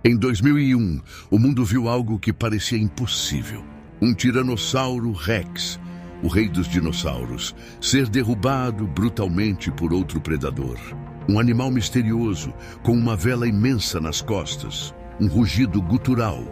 Em 2001, o mundo viu algo que parecia impossível. Um tiranossauro Rex, o rei dos dinossauros, ser derrubado brutalmente por outro predador. Um animal misterioso, com uma vela imensa nas costas, um rugido gutural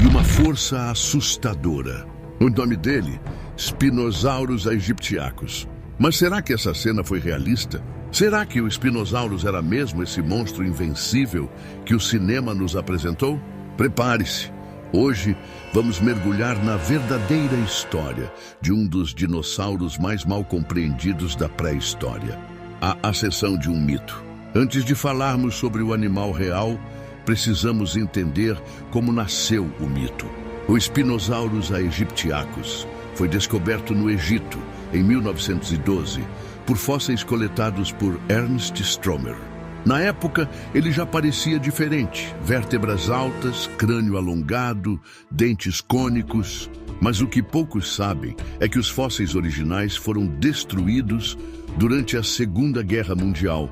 e uma força assustadora. O nome dele, Spinosaurus aegyptiacus. Mas será que essa cena foi realista? Será que o Spinosaurus era mesmo esse monstro invencível que o cinema nos apresentou? Prepare-se! Hoje vamos mergulhar na verdadeira história de um dos dinossauros mais mal compreendidos da pré-história, a ascensão de um mito. Antes de falarmos sobre o animal real, precisamos entender como nasceu o mito. O Spinosaurus aegyptiacus foi descoberto no Egito em 1912 por fósseis coletados por Ernst Stromer. Na época, ele já parecia diferente, vértebras altas, crânio alongado, dentes cônicos. Mas o que poucos sabem é que os fósseis originais foram destruídos durante a Segunda Guerra Mundial,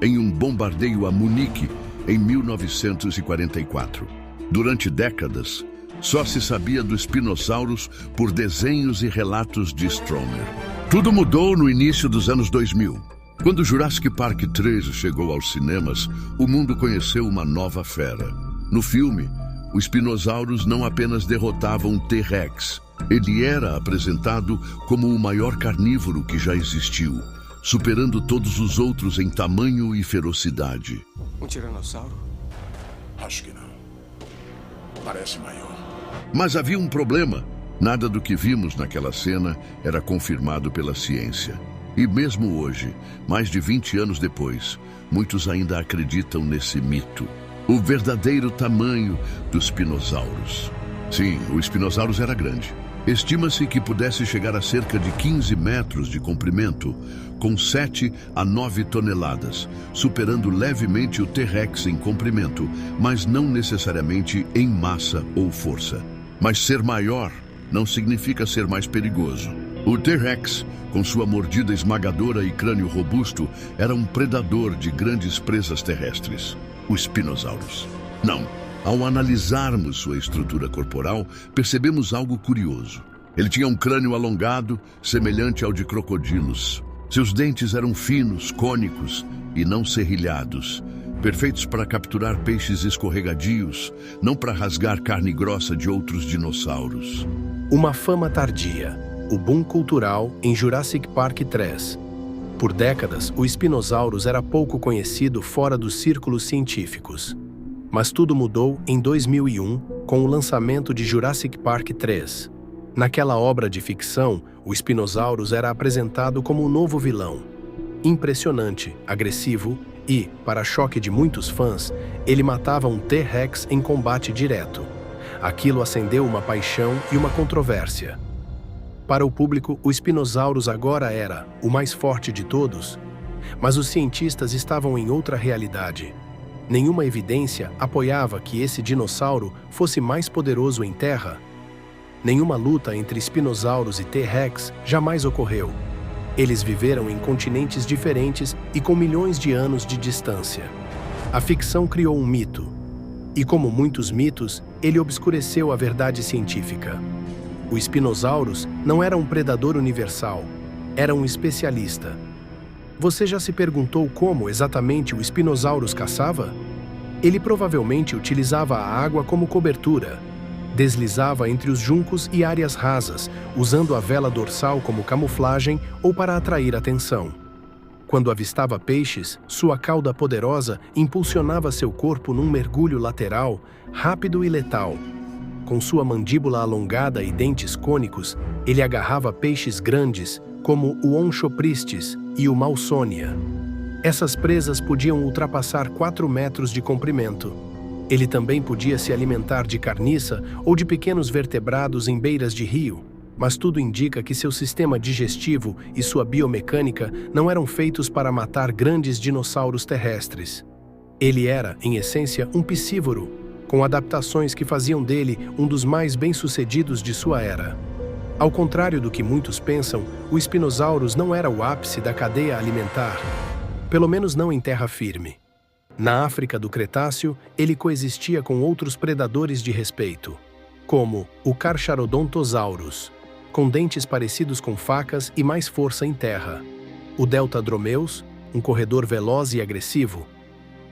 em um bombardeio a Munique, em 1944. Durante décadas, só se sabia do Spinosaurus por desenhos e relatos de Stromer. Tudo mudou no início dos anos 2000. Quando Jurassic Park 3 chegou aos cinemas, o mundo conheceu uma nova fera. No filme, o Spinosaurus não apenas derrotava um T-Rex, ele era apresentado como o maior carnívoro que já existiu, superando todos os outros em tamanho e ferocidade. Um tiranossauro? Acho que não. Parece maior. Mas havia um problema. Nada do que vimos naquela cena era confirmado pela ciência. E mesmo hoje, mais de 20 anos depois, muitos ainda acreditam nesse mito. O verdadeiro tamanho dos Spinosaurus. Sim, o Spinosaurus era grande. Estima-se que pudesse chegar a cerca de 15 metros de comprimento, com 7 a 9 toneladas, superando levemente o T-Rex em comprimento, mas não necessariamente em massa ou força. Mas ser maior não significa ser mais perigoso. O T-Rex, com sua mordida esmagadora e crânio robusto, era um predador de grandes presas terrestres. O Spinosaurus. Não. Ao analisarmos sua estrutura corporal, percebemos algo curioso. Ele tinha um crânio alongado, semelhante ao de crocodilos. Seus dentes eram finos, cônicos e não serrilhados, perfeitos para capturar peixes escorregadios, não para rasgar carne grossa de outros dinossauros. Uma fama tardia. O boom cultural em Jurassic Park 3. Por décadas, o Spinosaurus era pouco conhecido fora dos círculos científicos. Mas tudo mudou em 2001 com o lançamento de Jurassic Park 3. Naquela obra de ficção, o Spinosaurus era apresentado como um novo vilão. Impressionante, agressivo e, para choque de muitos fãs, ele matava um T-Rex em combate direto. Aquilo acendeu uma paixão e uma controvérsia. Para o público, o Spinosaurus agora era o mais forte de todos, mas os cientistas estavam em outra realidade. Nenhuma evidência apoiava que esse dinossauro fosse mais poderoso em terra. Nenhuma luta entre Spinosaurus e T-Rex jamais ocorreu. Eles viveram em continentes diferentes e com milhões de anos de distância. A ficção criou um mito. E como muitos mitos, ele obscureceu a verdade científica. O Spinosaurus não era um predador universal, era um especialista. Você já se perguntou como exatamente o Spinosaurus caçava? Ele provavelmente utilizava a água como cobertura. Deslizava entre os juncos e áreas rasas, usando a vela dorsal como camuflagem ou para atrair atenção. Quando avistava peixes, sua cauda poderosa impulsionava seu corpo num mergulho lateral, rápido e letal. Com sua mandíbula alongada e dentes cônicos, ele agarrava peixes grandes, como o Onchopristis e o Mawsonia. Essas presas podiam ultrapassar 4 metros de comprimento. Ele também podia se alimentar de carniça ou de pequenos vertebrados em beiras de rio, mas tudo indica que seu sistema digestivo e sua biomecânica não eram feitos para matar grandes dinossauros terrestres. Ele era, em essência, um piscívoro, com adaptações que faziam dele um dos mais bem-sucedidos de sua era. Ao contrário do que muitos pensam, o Spinosaurus não era o ápice da cadeia alimentar, pelo menos não em terra firme. Na África do Cretáceo, ele coexistia com outros predadores de respeito, como o Carcharodontosaurus, com dentes parecidos com facas e mais força em terra, o Deltadromeus, um corredor veloz e agressivo,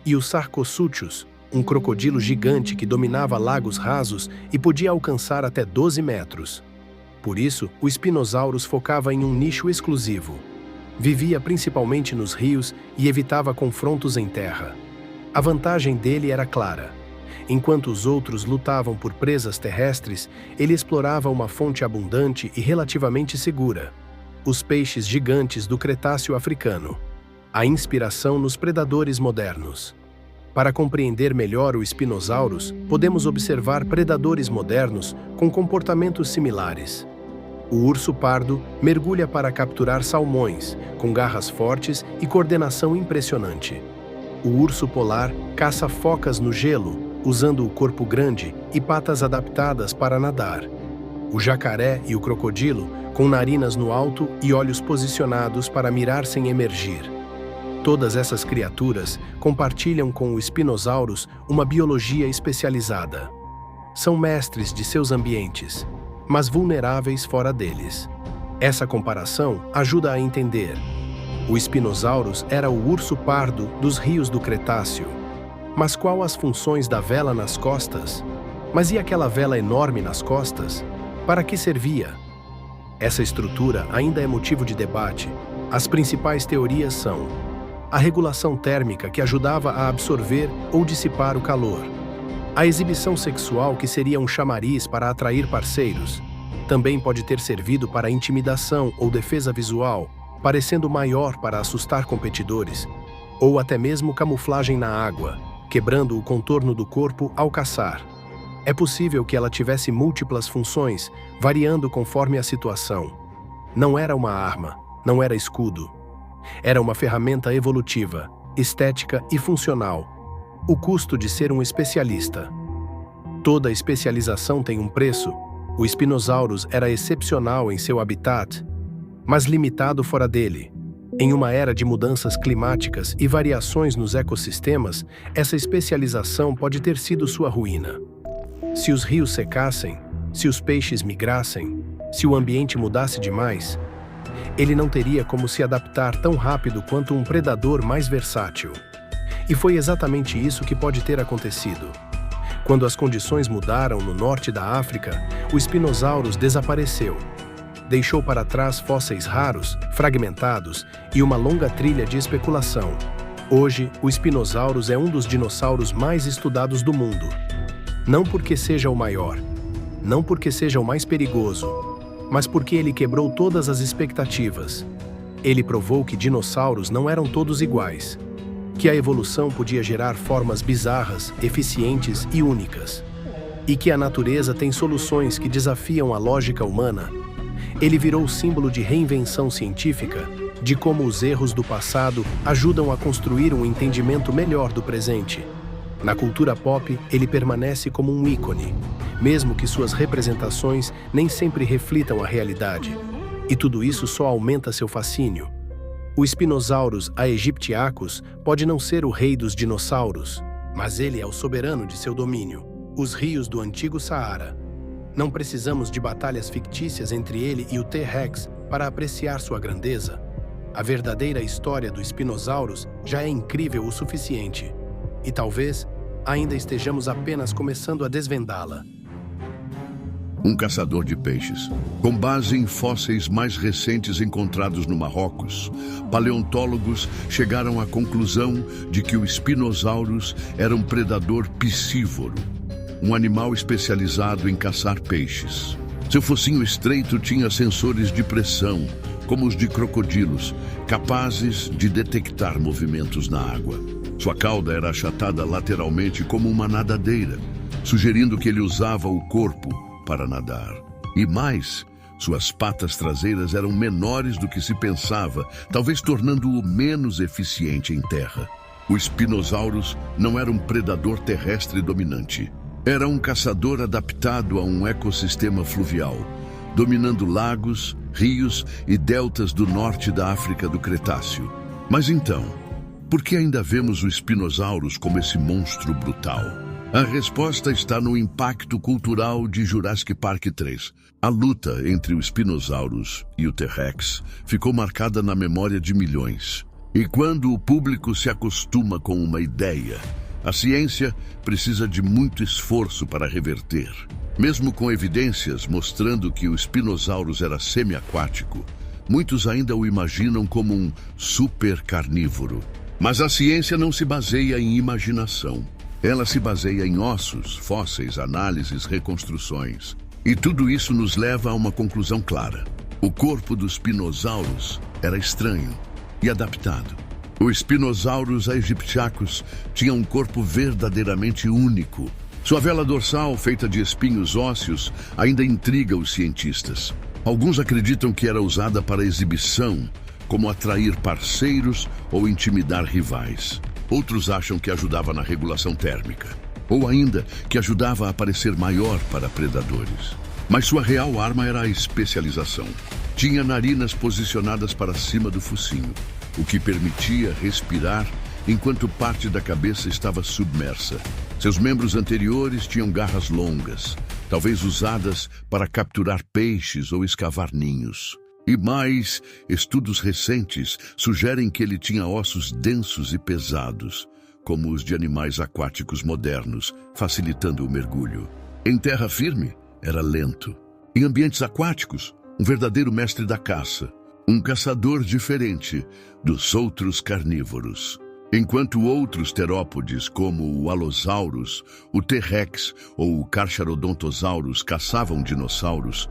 e o Sarcosuchus, um crocodilo gigante que dominava lagos rasos e podia alcançar até 12 metros. Por isso, o Spinosaurus focava em um nicho exclusivo. Vivia principalmente nos rios e evitava confrontos em terra. A vantagem dele era clara. Enquanto os outros lutavam por presas terrestres, ele explorava uma fonte abundante e relativamente segura: os peixes gigantes do Cretáceo africano. A inspiração nos predadores modernos. Para compreender melhor o Spinosaurus, podemos observar predadores modernos com comportamentos similares. O urso pardo mergulha para capturar salmões, com garras fortes e coordenação impressionante. O urso polar caça focas no gelo, usando o corpo grande e patas adaptadas para nadar. O jacaré e o crocodilo, com narinas no alto e olhos posicionados para mirar sem emergir. Todas essas criaturas compartilham com o Spinosaurus uma biologia especializada. São mestres de seus ambientes, mas vulneráveis fora deles. Essa comparação ajuda a entender. O Spinosaurus era o urso pardo dos rios do Cretáceo. Mas qual as funções da vela nas costas? Mas e aquela vela enorme nas costas? Para que servia? Essa estrutura ainda é motivo de debate. As principais teorias são: a regulação térmica, que ajudava a absorver ou dissipar o calor; a exibição sexual, que seria um chamariz para atrair parceiros; também pode ter servido para intimidação ou defesa visual, parecendo maior para assustar competidores; ou até mesmo camuflagem na água, quebrando o contorno do corpo ao caçar. É possível que ela tivesse múltiplas funções, variando conforme a situação. Não era uma arma, não era escudo. Era uma ferramenta evolutiva, estética e funcional. O custo de ser um especialista. Toda especialização tem um preço. O Spinosaurus era excepcional em seu habitat, mas limitado fora dele. Em uma era de mudanças climáticas e variações nos ecossistemas, essa especialização pode ter sido sua ruína. Se os rios secassem, se os peixes migrassem, se o ambiente mudasse demais, ele não teria como se adaptar tão rápido quanto um predador mais versátil. E foi exatamente isso que pode ter acontecido. Quando as condições mudaram no norte da África, o Spinosaurus desapareceu. Deixou para trás fósseis raros, fragmentados e uma longa trilha de especulação. Hoje, o Spinosaurus é um dos dinossauros mais estudados do mundo. Não porque seja o maior, não porque seja o mais perigoso, mas porque ele quebrou todas as expectativas. Ele provou que dinossauros não eram todos iguais, que a evolução podia gerar formas bizarras, eficientes e únicas, e que a natureza tem soluções que desafiam a lógica humana. Ele virou símbolo de reinvenção científica, de como os erros do passado ajudam a construir um entendimento melhor do presente. Na cultura pop, ele permanece como um ícone, mesmo que suas representações nem sempre reflitam a realidade. E tudo isso só aumenta seu fascínio. O Spinosaurus aegyptiacus pode não ser o rei dos dinossauros, mas ele é o soberano de seu domínio, os rios do antigo Saara. Não precisamos de batalhas fictícias entre ele e o T-Rex para apreciar sua grandeza. A verdadeira história do Spinosaurus já é incrível o suficiente. E talvez ainda estejamos apenas começando a desvendá-la. Um caçador de peixes. Com base em fósseis mais recentes encontrados no Marrocos, paleontólogos chegaram à conclusão de que o Spinosaurus era um predador piscívoro, um animal especializado em caçar peixes. Seu focinho estreito tinha sensores de pressão, como os de crocodilos, capazes de detectar movimentos na água. Sua cauda era achatada lateralmente como uma nadadeira, sugerindo que ele usava o corpo para nadar. E mais, suas patas traseiras eram menores do que se pensava, talvez tornando-o menos eficiente em terra. O Spinosaurus não era um predador terrestre dominante. Era um caçador adaptado a um ecossistema fluvial, dominando lagos, rios e deltas do norte da África do Cretáceo. Mas então, Por que ainda vemos o Spinosaurus como esse monstro brutal? A resposta está no impacto cultural de Jurassic Park 3. A luta entre o Spinosaurus e o T-Rex ficou marcada na memória de milhões. E quando o público se acostuma com uma ideia, a ciência precisa de muito esforço para reverter. Mesmo com evidências mostrando que o Spinosaurus era semi-aquático, muitos ainda o imaginam como um super carnívoro. Mas a ciência não se baseia em imaginação. Ela se baseia em ossos, fósseis, análises, reconstruções. E tudo isso nos leva a uma conclusão clara. O corpo dos Spinosaurus era estranho e adaptado. O Spinosaurus aegyptiacus tinha um corpo verdadeiramente único. Sua vela dorsal, feita de espinhos ósseos, ainda intriga os cientistas. Alguns acreditam que era usada para exibição, como atrair parceiros ou intimidar rivais. Outros acham que ajudava na regulação térmica, ou ainda que ajudava a parecer maior para predadores. Mas sua real arma era a especialização. Tinha narinas posicionadas para cima do focinho, o que permitia respirar enquanto parte da cabeça estava submersa. Seus membros anteriores tinham garras longas, talvez usadas para capturar peixes ou escavar ninhos. E mais, estudos recentes sugerem que ele tinha ossos densos e pesados, como os de animais aquáticos modernos, facilitando o mergulho. Em terra firme, era lento. Em ambientes aquáticos, um verdadeiro mestre da caça, um caçador diferente dos outros carnívoros. Enquanto outros terópodes, como o Allosaurus, o T-Rex ou o Carcharodontosaurus caçavam dinossauros,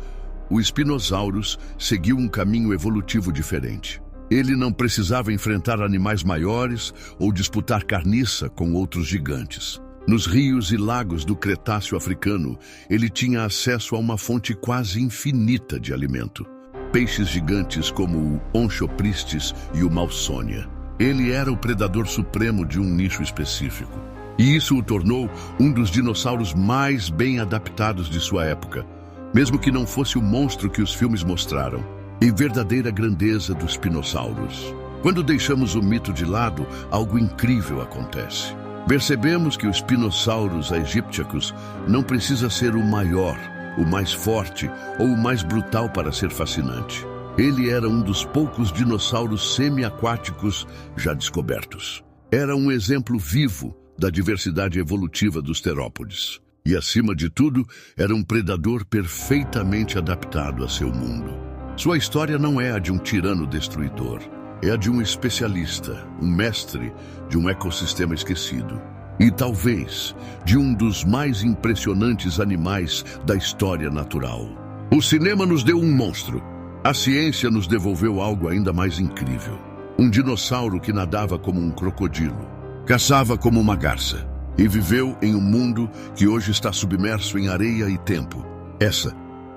o Spinosaurus seguiu um caminho evolutivo diferente. Ele não precisava enfrentar animais maiores ou disputar carniça com outros gigantes. Nos rios e lagos do Cretáceo africano, ele tinha acesso a uma fonte quase infinita de alimento. Peixes gigantes como o Onchopristis e o Mawsonia. Ele era o predador supremo de um nicho específico. E isso o tornou um dos dinossauros mais bem adaptados de sua época, mesmo que não fosse o monstro que os filmes mostraram. E verdadeira grandeza dos Spinosaurus. Quando deixamos o mito de lado, algo incrível acontece. Percebemos que o Spinosaurus aegyptiacus não precisa ser o maior, o mais forte ou o mais brutal para ser fascinante. Ele era um dos poucos dinossauros semi-aquáticos já descobertos. Era um exemplo vivo da diversidade evolutiva dos terópodes. E, acima de tudo, era um predador perfeitamente adaptado a seu mundo. Sua história não é a de um tirano destruidor. É a de um especialista, um mestre de um ecossistema esquecido. E talvez de um dos mais impressionantes animais da história natural. O cinema nos deu um monstro. A ciência nos devolveu algo ainda mais incrível. Um dinossauro que nadava como um crocodilo, caçava como uma garça e viveu em um mundo que hoje está submerso em areia e tempo. Essa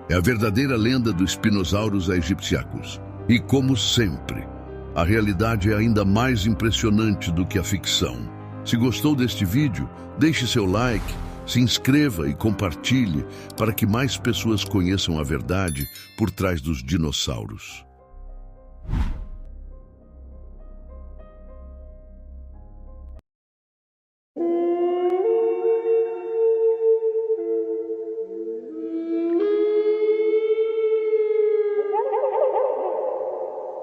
é a verdadeira lenda do Spinosaurus aegyptiacus. E como sempre, a realidade é ainda mais impressionante do que a ficção. Se gostou deste vídeo, deixe seu like, se inscreva e compartilhe para que mais pessoas conheçam a verdade por trás dos dinossauros.